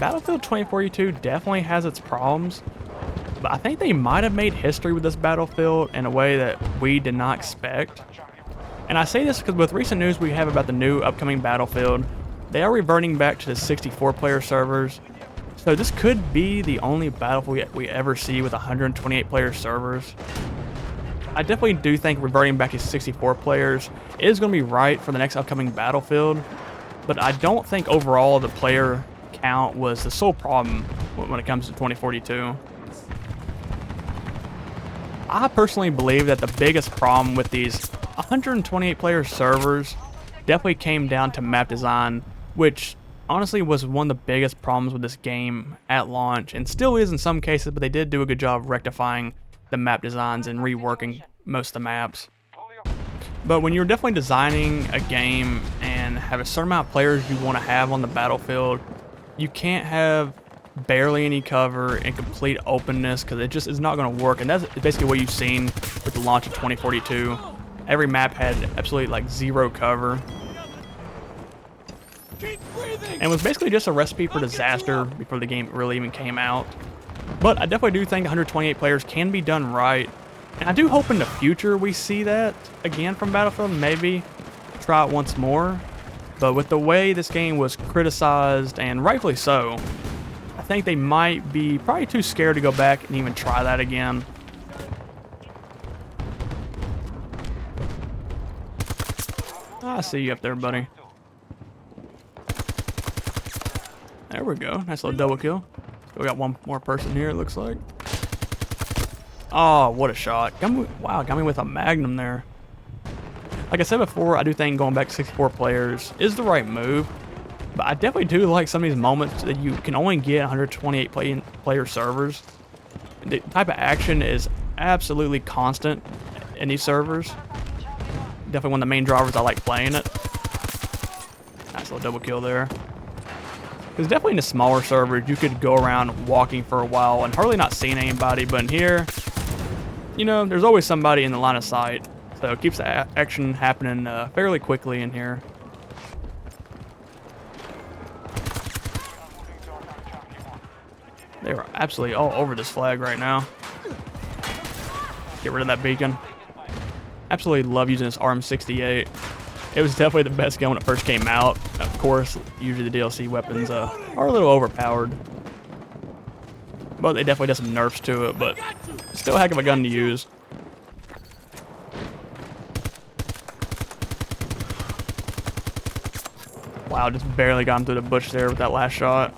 Battlefield 2042 definitely has its problems, but I think they might have made history with this Battlefield in a way that we did not expect. And I say this because with recent news we have about the new upcoming Battlefield, they are reverting back to the 64-player servers. So this could be the only Battlefield we ever see with 128-player servers. I definitely do think reverting back to 64 players is going to be right for the next upcoming Battlefield, but I don't think overall the player count was the sole problem when it comes to 2042. I personally believe that the biggest problem with these 128 player servers definitely came down to map design, which honestly was one of the biggest problems with this game at launch, and still is in some cases, but they did do a good job of rectifying the map designs and reworking most of the maps. But when you're definitely designing a game and have a certain amount of players you want to have on the battlefield, you can't have barely any cover and complete openness, because it just is not going to work. And that's basically what you've seen with the launch of 2042. Every map had absolutely like zero cover, and it was basically just a recipe for disaster before the game really even came out. But I definitely do think 128 players can be done right, and I do hope in the future we see that again from Battlefield, maybe try it once more. But with the way this game was criticized, and rightfully so, I think they might be probably too scared to go back and even try that again. I see you up there, buddy. There we go. Nice little double kill. We got one more person here, it looks like. Oh, what a shot. Wow, got me with a Magnum there. Like I said before, I do think going back to 64 players is the right move. But I definitely do like some of these moments that you can only get 128 player servers. The type of action is absolutely constant in these servers. Definitely one of the main drivers I like playing it. Nice little double kill there. Because definitely in the smaller servers, you could go around walking for a while and hardly not seeing anybody. But in here, you know, there's always somebody in the line of sight. So it keeps the action happening fairly quickly in here. They are absolutely all over this flag right now. Get rid of that beacon. Absolutely love using this RM68. It was definitely the best gun when it first came out. Of course, usually the DLC weapons are a little overpowered. But they definitely did some nerfs to it, but still a heck of a gun to use. Wow, just barely got him through the bush there with that last shot.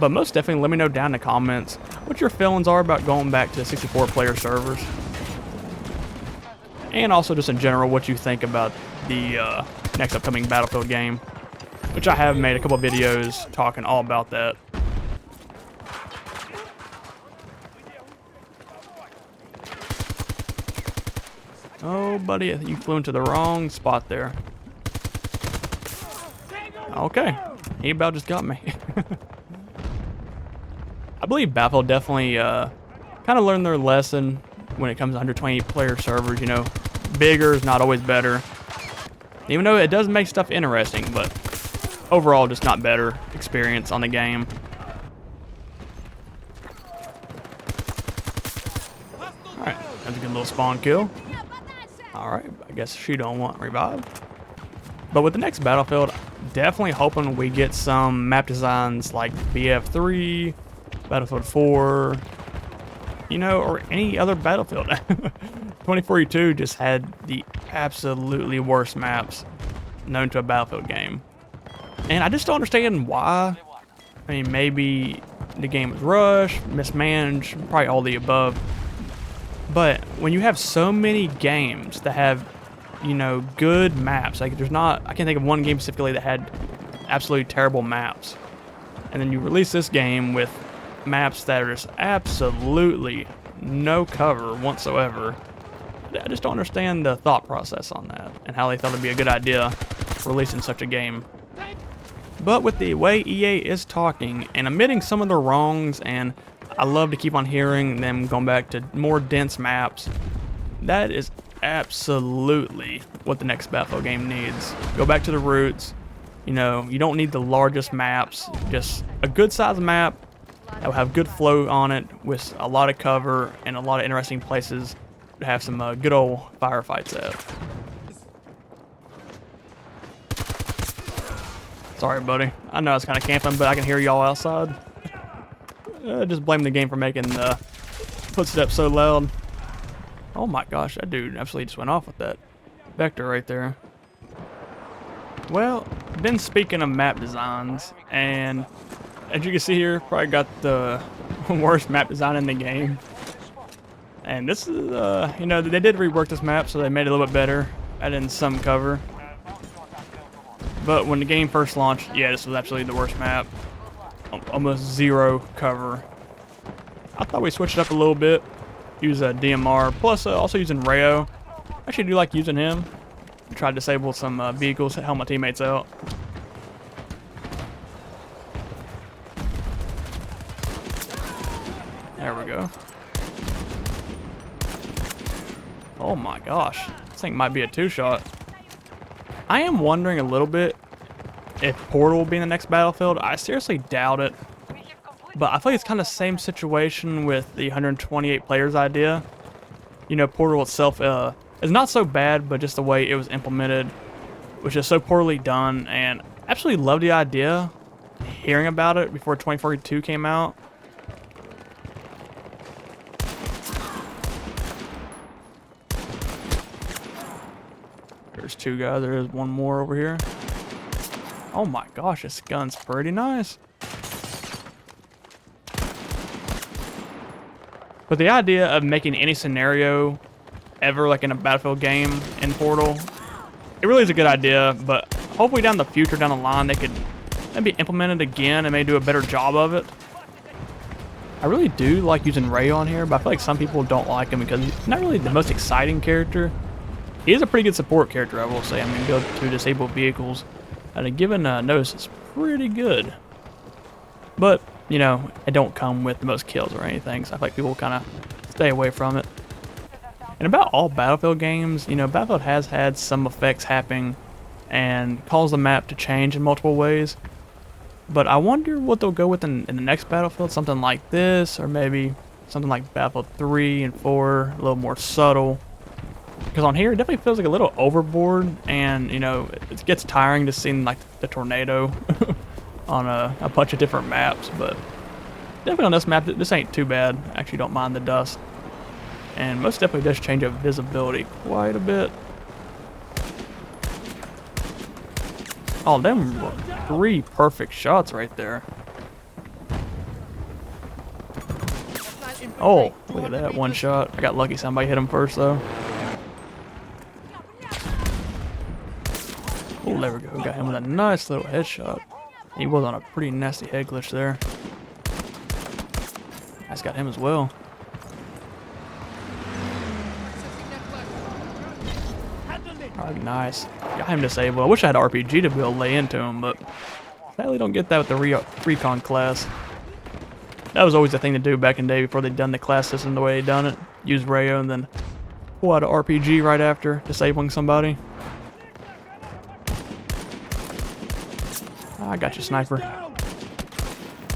But most definitely let me know down in the comments what your feelings are about going back to 64 player servers. And also just in general what you think about the next upcoming Battlefield game, which I have made a couple of videos talking all about that. Oh, buddy, you flew into the wrong spot there. Okay, he about just got me. I believe Battlefield definitely kind of learned their lesson when it comes to 120 player servers. You know, bigger is not always better. Even though it does make stuff interesting, but overall just not better experience on the game. Alright, that's a good little spawn kill. Alright, I guess she don't want revive. But with the next Battlefield, definitely hoping we get some map designs like BF3, Battlefield 4, you know, or any other Battlefield. 2042 just had the absolutely worst maps known to a Battlefield game. And I just don't understand why. I mean, maybe the game was rushed, mismanaged, probably all the above. But when you have so many games that have, you know, good maps, like there's not, I can't think of one game specifically that had absolutely terrible maps. And then you release this game with maps that are just absolutely no cover whatsoever. I just don't understand the thought process on that and how they thought it'd be a good idea releasing such a game. But with the way EA is talking and admitting some of their wrongs, and I love to keep on hearing them going back to more dense maps, that is absolutely what the next Battlefield game needs. Go back to the roots, You know, you don't need the largest maps, just a good sized map that will have good flow on it with a lot of cover and a lot of interesting places to have some good old firefights at. Sorry, buddy. I know I was kind of camping, but I can hear y'all outside. Just blame the game for making the footsteps so loud. Oh my gosh, that dude absolutely just went off with that vector right there. Well, been speaking of map designs, and as you can see here, probably got the worst map design in the game. And this is, you know, they did rework this map, so they made it a little bit better, added in some cover. But when the game first launched, yeah, this was absolutely the worst map. Almost zero cover. I thought we switched it up a little bit, use a DMR, plus also using Rayo. I actually do like using him. Try to disable some vehicles, help my teammates out. There we go. Oh my gosh, this thing might be a two-shot. I am wondering a little bit if Portal will be in the next Battlefield. I seriously doubt it. But I feel like it's kind of the same situation with the 128 players idea. You know, Portal itself is not so bad, but just the way it was implemented, which is so poorly done. And I absolutely love the idea, hearing about it before 2042 came out. There's two guys. There is one more over here. Oh my gosh, this gun's pretty nice. But the idea of making any scenario ever like in a Battlefield game in Portal, it really is a good idea, but hopefully down the future, down the line, they could maybe implement it again and maybe do a better job of it. I really do like using Ray on here, but I feel like some people don't like him because he's not really the most exciting character. He is a pretty good support character, I will say. I mean, go to disable vehicles at a given notice is pretty good. But, you know, it don't come with the most kills or anything, so I feel like people kind of stay away from it. And about all Battlefield games, you know, Battlefield has had some effects happening and cause the map to change in multiple ways. But I wonder what they'll go with in the next Battlefield, something like this, or maybe something like Battlefield 3 and 4, a little more subtle. Because on here, it definitely feels like a little overboard, and, you know, it gets tiring to see, like, the tornado on a bunch of different maps. But definitely on this map, this ain't too bad. I actually don't mind the dust. And most definitely does change up visibility quite a bit. Oh, them were 3 perfect shots right there. Oh, look at that one shot. I got lucky somebody hit him first, though. Oh, there we go. Got him with a nice little headshot. He was on a pretty nasty head glitch there. That's got him as well. Alright, nice. Got him disabled. I wish I had RPG to be able to lay into him, but sadly don't get that with the recon class. That was always the thing to do back in the day before they'd done the class system the way they done it. Use Rayo and then pull out an RPG right after disabling somebody. I got you, sniper.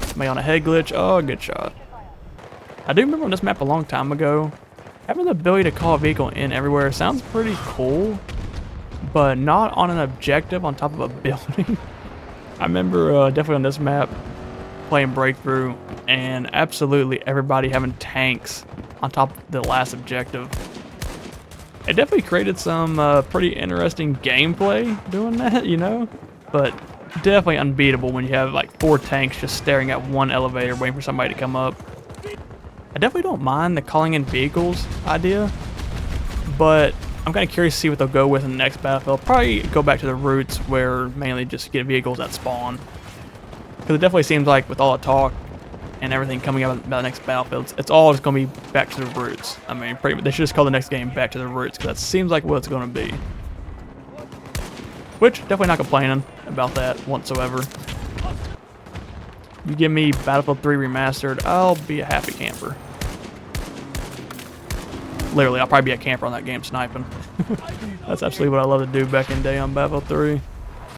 Somebody on a head glitch. Oh, good shot. I do remember on this map a long time ago, having the ability to call a vehicle in everywhere sounds pretty cool, but not on an objective on top of a building. I remember definitely on this map playing Breakthrough and absolutely everybody having tanks on top of the last objective. It definitely created some pretty interesting gameplay doing that, you know, but definitely unbeatable when you have like 4 tanks just staring at one elevator waiting for somebody to come up. I definitely don't mind the calling in vehicles idea, but I'm kind of curious to see what they'll go with in the next Battlefield. Probably go back to the roots where mainly just get vehicles that spawn. Because it definitely seems like with all the talk and everything coming out about the next Battlefield, it's all just going to be back to the roots. I mean, they should just call the next game Back to the Roots, because that seems like what it's going to be. Which, definitely not complaining about that whatsoever. You give me Battlefield 3 Remastered, I'll be a happy camper. Literally, I'll probably be a camper on that game sniping. That's absolutely what I love to do back in the day on Battlefield 3.